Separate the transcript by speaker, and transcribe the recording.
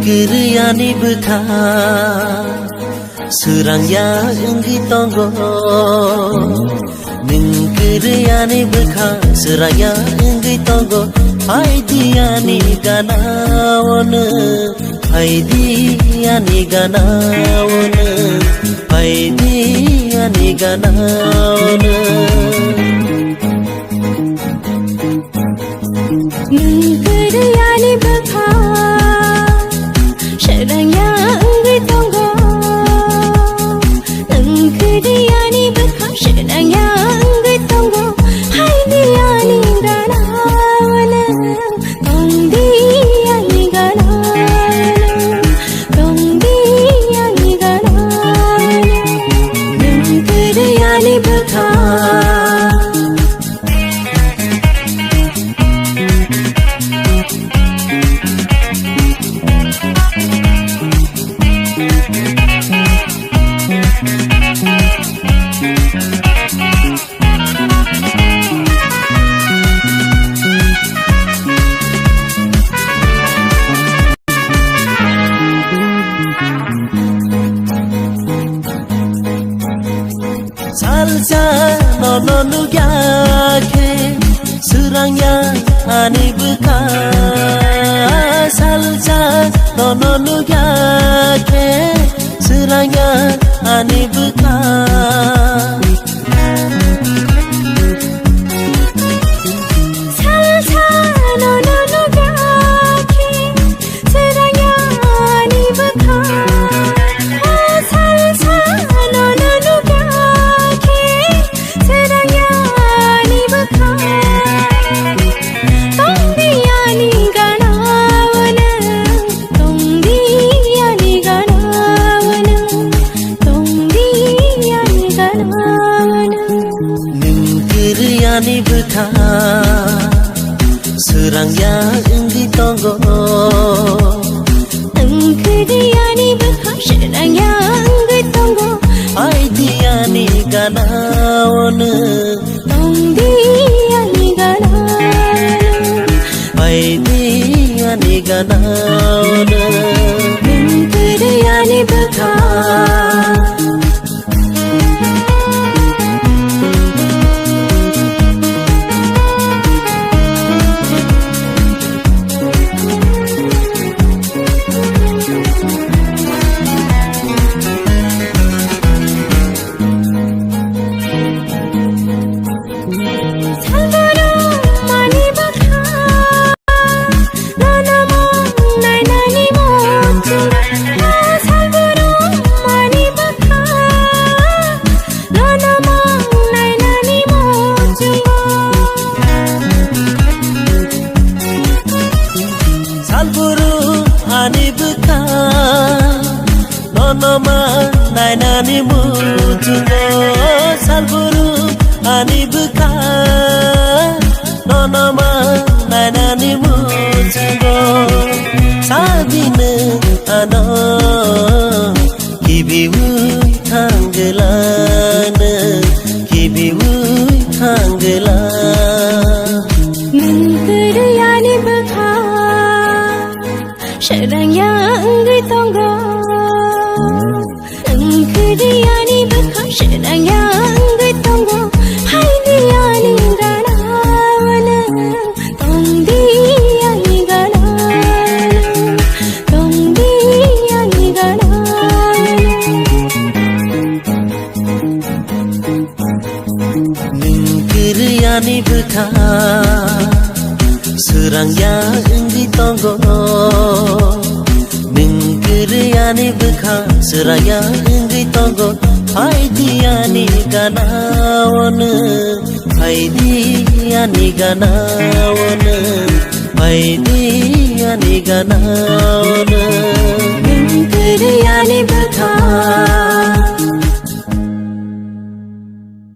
Speaker 1: Kiriani beka serangya enggi tonggo ning kiriani beka serangya enggi tonggo hai diani ganawone hai diani ganawone hai diani ganawone
Speaker 2: ning kiriani beka serangya enggi tonggo engkiriani beka serangya enggi tonggo hai diani ganawana tong diani ganawana tong diani ganawana engkiriani beka
Speaker 1: salsa nono nugyake serangya ani beka salsa nono nugyake serangya ani beka
Speaker 2: salsa nono nugyake serangya ani beka salsa nono nugyake serangya ani beka tong diani ganawana tong diani ganawana tong diani ganawana
Speaker 1: ning kiriani beka serangya enggi tonggo
Speaker 2: engkiriani beka serangya enggi tonggo
Speaker 1: hai diani ganawone
Speaker 2: tong diani ganawana
Speaker 1: hai diani ganawone
Speaker 2: engkiriani beka
Speaker 1: Nonoma nainani mutungo salburu ani buka Nonoma nainani mutungo sabine ano kibiwu tanggelane kibiwu tanggela
Speaker 2: engkiriani beka serangya enggi tonggo engkiriani beka serangya enggi tonggo hai diani ganawana tong diani ganawana tong diani ganawana
Speaker 1: engkiriani beka serangya enggi tonggo Kiriani beka seraya enggi tonggo hai diani ganawana hai diani ganawana hai diani ni ganaona